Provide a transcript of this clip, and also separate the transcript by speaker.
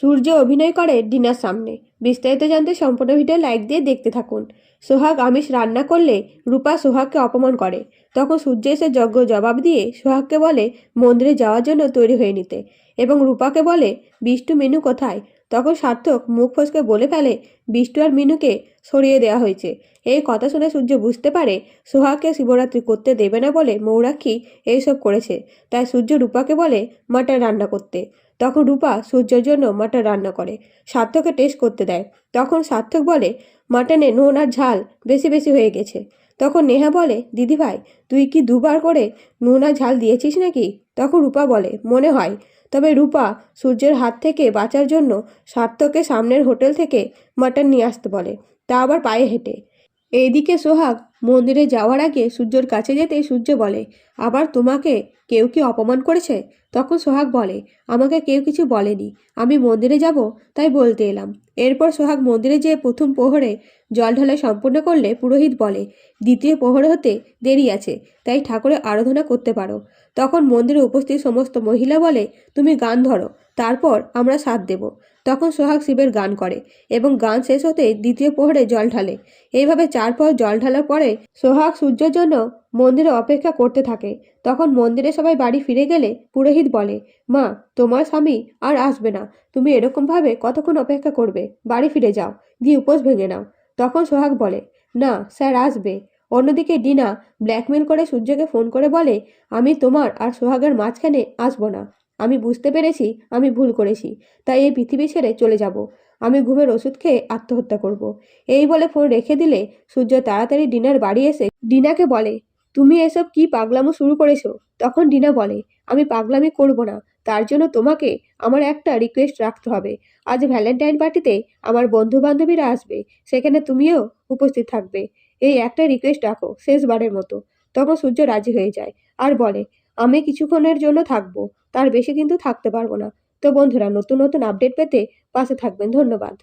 Speaker 1: সূর্য অভিনয় করে ডিনার সামনে। বিস্তারিত জানতে সম্পূর্ণ ভিডিও লাইক দিয়ে দেখতে থাকুন। সোহাগ আমিষ রান্না করলে রূপা সোহাগকে অপমান করে। তখন সূর্য এসে যজ্ঞ জবাব দিয়ে সোহাগকে বলে মন্দিরে যাওয়ার জন্য তৈরি হয়ে নিতে এবং রূপাকে বলে বিষ্টু মিনু কোথায়। তখন সার্থক মুখ ফসকে বলে ফেলে বিষ্টু আর মিনুকে সরিয়ে দেওয়া হয়েছে। এই কথা শুনে সূর্য বুঝতে পারে সোহাগকে শিবরাত্রি করতে দেবে না বলে মৌরাক্ষী এইসব করেছে। তাই সূর্য রূপাকে বলে মাটন রান্না করতে। তখন রূপা সূর্যের জন্য মাটন রান্না করে, সার্থককে টেস্ট করতে দেয়। তখন সার্থক বলে মাটনে নুন আর ঝাল বেশি বেশি হয়ে গেছে। তখন নেহা বলে দিদিভাই তুই কি দুবার করে নুন আর ঝাল দিয়েছিস নাকি? তখন রূপা বলে মনে হয়। তবে রূপা সূর্যের হাত থেকে বাঁচার জন্য সার্থককে সামনের হোটেল থেকে মাটন নিয়ে আসতে বলে, তা আবার পায়ে হেঁটে। এইদিকে সোহাগ মন্দিরে যাওয়ার আগে সূর্যর কাছে যেতেই সূর্য বলে আবার তোমাকে কেউ কি অপমান করেছে? তখন সোহাগ বলে আমাকে কেউ কিছু বলেনি, আমি মন্দিরে যাব তাই বলতে এলাম। এরপর সোহাগ মন্দিরে যেয়ে প্রথম প্রহরে জল ঢালা সম্পূর্ণ করলে পুরোহিত বলে দ্বিতীয় প্রহরে হতে দেরি আছে, তাই ঠাকুরের আরাধনা করতে পারো। তখন মন্দিরে উপস্থিত সমস্ত মহিলা বলে তুমি গান ধরো, তারপর আমরা সাথ দেব। তখন সোহাগ শিবের গান করে এবং গান শেষ হতে দ্বিতীয় প্রহরে জল ঢালে। এইভাবে 4 প্রহর জল ঢালার পরে সোহাগ সূর্যের জন্য মন্দিরে অপেক্ষা করতে থাকে। তখন মন্দিরে সবাই বাড়ি ফিরে গেলে পুরোহিত বলে মা তোমার স্বামী আর আসবে না, তুমি এরকমভাবে কতক্ষণ অপেক্ষা করবে, বাড়ি ফিরে যাও, দিয়ে উপোস ভেঙে নাও। তখন সোহাগ বলে না স্যার আসবে। অন্যদিকে ডিনা ব্ল্যাকমেল করে সূর্যকে ফোন করে বলে আমি তোমার আর সোহাগের মাঝখানে আসবো না, আমি বুঝতে পেরেছি আমি ভুল করেছি, তাই এই পৃথিবী ছেড়ে চলে যাব, আমি ঘুমের ওষুধ খেয়ে আত্মহত্যা করব। এই বলে ফোন রেখে দিলে সূর্য তাড়াতাড়ি ডিনার বাড়ি এসে ডিনাকে বলে তুমি এসব কি পাগলামো শুরু করেছো? তখন ডিনা বলে আমি পাগলামি করব না, তার জন্য তোমাকে আমার একটা রিকোয়েস্ট রাখতে হবে। আজ ভ্যালেন্টাইন পার্টিতে আমার বন্ধু বান্ধবীরা আসবে, সেখানে তুমিও উপস্থিত থাকবে। এই একটা রিকোয়েস্ট রাখো শেষবারের মতো। তখন সূর্য রাজি হয়ে যায় আর বলে আমি কিছুক্ষণের জন্য থাকবো, তার বেশি কিন্তু থাকতে পারবো না। তো বন্ধুরা নতুন নতুন আপডেট পেতে পাশে থাকবেন। ধন্যবাদ।